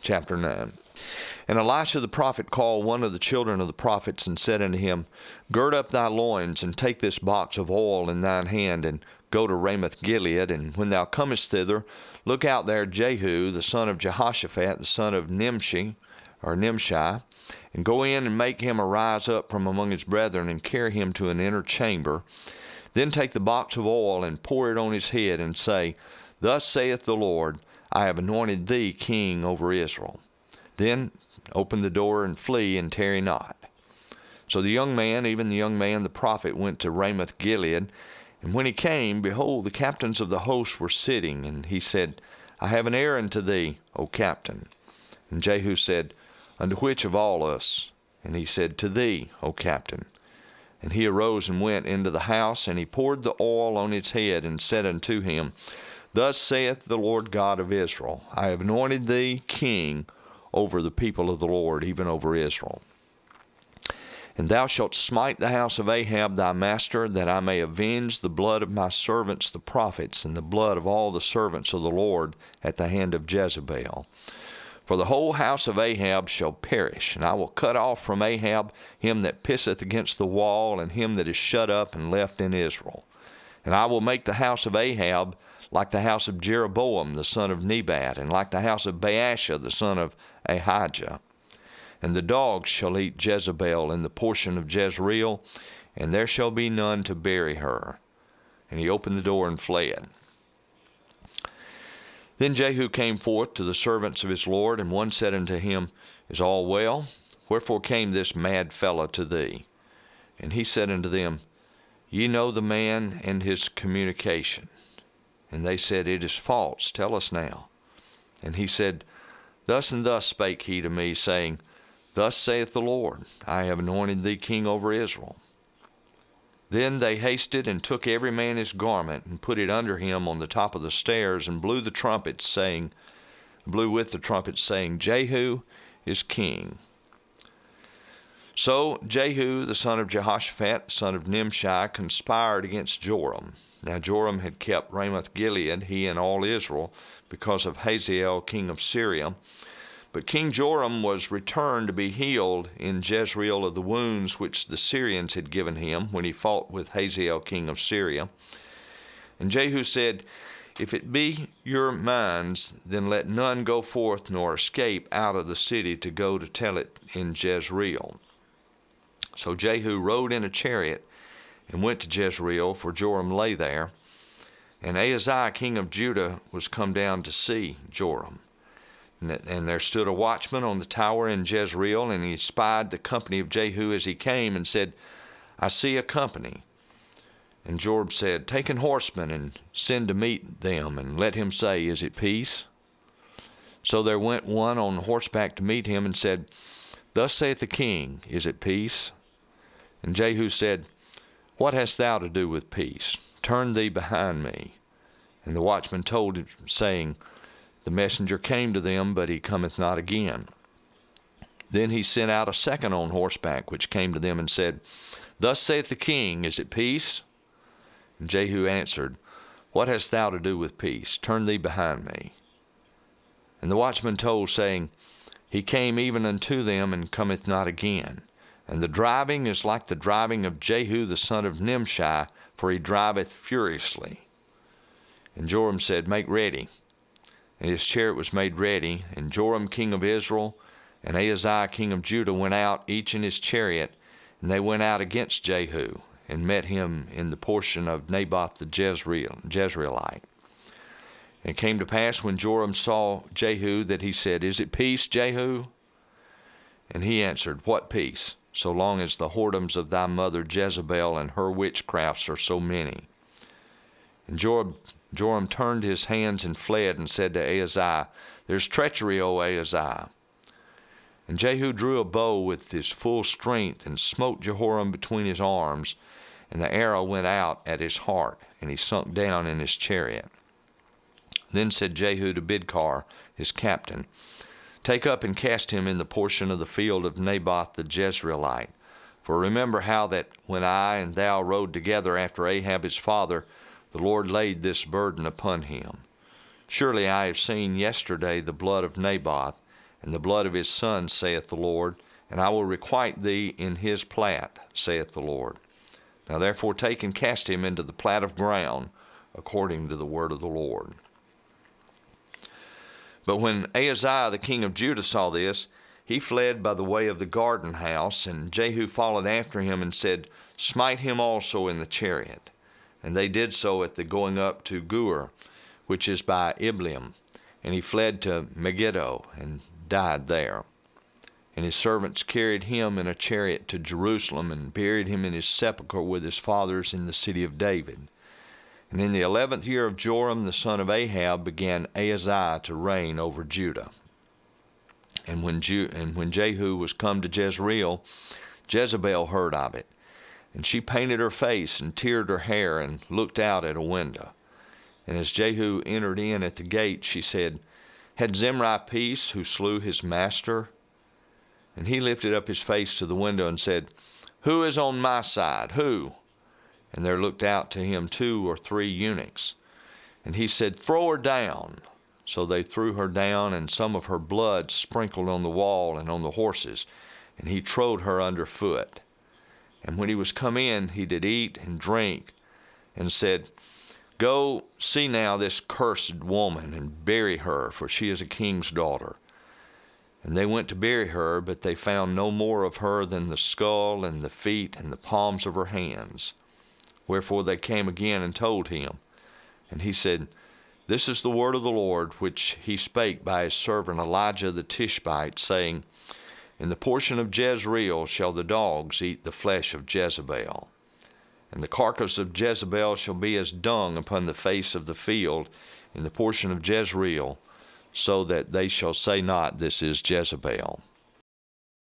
Chapter 9. And Elisha the prophet called one of the children of the prophets, and said unto him, Gird up thy loins, and take this box of oil in thine hand, and go to Ramoth Gilead. And when thou comest thither, look out there Jehu the son of Jehoshaphat, the son of Nimshi, and go in and make him arise up from among his brethren, and carry him to an inner chamber. Then take the box of oil, and pour it on his head, and say, Thus saith the Lord, I have anointed thee king over Israel. Then open the door and flee, and tarry not. So the young man, even the young man the prophet, went to Ramoth Gilead. And when he came, behold, the captains of the host were sitting. And he said, I have an errand to thee, O captain. And Jehu said, Unto which of all us? And he said, To thee, O captain. And he arose and went into the house, and he poured the oil on his head, and said unto him, Thus saith the Lord God of Israel, I have anointed thee king over the people of the Lord, even over Israel. And thou shalt smite the house of Ahab thy master, that I may avenge the blood of my servants the prophets, and the blood of all the servants of the Lord at the hand of Jezebel. For the whole house of Ahab shall perish, and I will cut off from Ahab him that pisseth against the wall, and him that is shut up and left in Israel. And I will make the house of Ahab like the house of Jeroboam the son of Nebat, and like the house of Baasha the son of Ahijah. And the dogs shall eat Jezebel in the portion of Jezreel, and there shall be none to bury her. And he opened the door and fled. Then Jehu came forth to the servants of his Lord, and one said unto him, Is all well? Wherefore came this mad fellow to thee? And he said unto them, Ye know the man and his communication. And they said, It is false. Tell us now. And he said, Thus and thus spake he to me, saying, Thus saith the Lord, I have anointed thee king over Israel. Then they hasted and took every man his garment, and put it under him on the top of the stairs, and blew with the trumpets, saying, Jehu is king. So Jehu the son of Jehoshaphat, the son of Nimshi, conspired against Joram. Now Joram had kept Ramoth Gilead, he and all Israel, because of Hazael king of Syria. But King Joram was returned to be healed in Jezreel of the wounds which the Syrians had given him when he fought with Hazael king of Syria. And Jehu said, If it be your minds, then let none go forth nor escape out of the city to go to tell it in Jezreel. So Jehu rode in a chariot and went to Jezreel, for Joram lay there. And Ahaziah king of Judah was come down to see Joram. And there stood a watchman on the tower in Jezreel, and he spied the company of Jehu as he came, and said, I see a company. And Joram said, Take an horseman, and send to meet them, and let him say, Is it peace? So there went one on horseback to meet him, and said, Thus saith the king, Is it peace? And Jehu said, What hast thou to do with peace? Turn thee behind me. And the watchman told him, saying, The messenger came to them, but he cometh not again. Then he sent out a second on horseback, which came to them, and said, Thus saith the king, Is it peace? And Jehu answered, What hast thou to do with peace? Turn thee behind me. And the watchman told, saying, He came even unto them, and cometh not again. And the driving is like the driving of Jehu the son of Nimshi, for he driveth furiously. And Joram said, Make ready. And his chariot was made ready, and Joram king of Israel and Ahaziah king of Judah went out, each in his chariot, and they went out against Jehu, and met him in the portion of Naboth the Jezreelite. And it came to pass, when Joram saw Jehu, that he said, Is it peace, Jehu? And he answered, What peace, so long as the whoredoms of thy mother Jezebel and her witchcrafts are so many? And Joram turned his hands and fled, and said to Ahaziah, There's treachery, O Ahaziah. And Jehu drew a bow with his full strength, and smote Jehoram between his arms, and the arrow went out at his heart, and he sunk down in his chariot. Then said Jehu to Bidkar, his captain, Take up and cast him in the portion of the field of Naboth the Jezreelite. For remember how that when I and thou rode together after Ahab his father, the Lord laid this burden upon him. Surely I have seen yesterday the blood of Naboth, and the blood of his son, saith the Lord, and I will requite thee in his plat, saith the Lord. Now therefore take and cast him into the plat of ground, according to the word of the Lord. But when Ahaziah the king of Judah saw this, he fled by the way of the garden house, and Jehu followed after him and said, Smite him also in the chariot. And they did so at the going up to Gur, which is by Ibleam. And he fled to Megiddo, and died there. And his servants carried him in a chariot to Jerusalem, and buried him in his sepulchre with his fathers in the city of David. And in the 11th year of Joram the son of Ahab began Ahaziah to reign over Judah. And when Jehu was come to Jezreel, Jezebel heard of it. And she painted her face and teared her hair and looked out at a window. And as Jehu entered in at the gate, she said, Had Zimri peace who slew his master? And he lifted up his face to the window and said, Who is on my side? Who? And there looked out to him 2 or 3 eunuchs. And he said, Throw her down. So they threw her down, and some of her blood sprinkled on the wall and on the horses, and he trode her under foot. And when he was come in, he did eat and drink, and said, Go, see now this cursed woman, and bury her, for she is a king's daughter. And they went to bury her, but they found no more of her than the skull and the feet and the palms of her hands. Wherefore they came again and told him. And he said, This is the word of the Lord, which he spake by his servant Elijah the Tishbite, saying, In the portion of Jezreel shall the dogs eat the flesh of Jezebel. And the carcass of Jezebel shall be as dung upon the face of the field in the portion of Jezreel, so that they shall say not, This is Jezebel.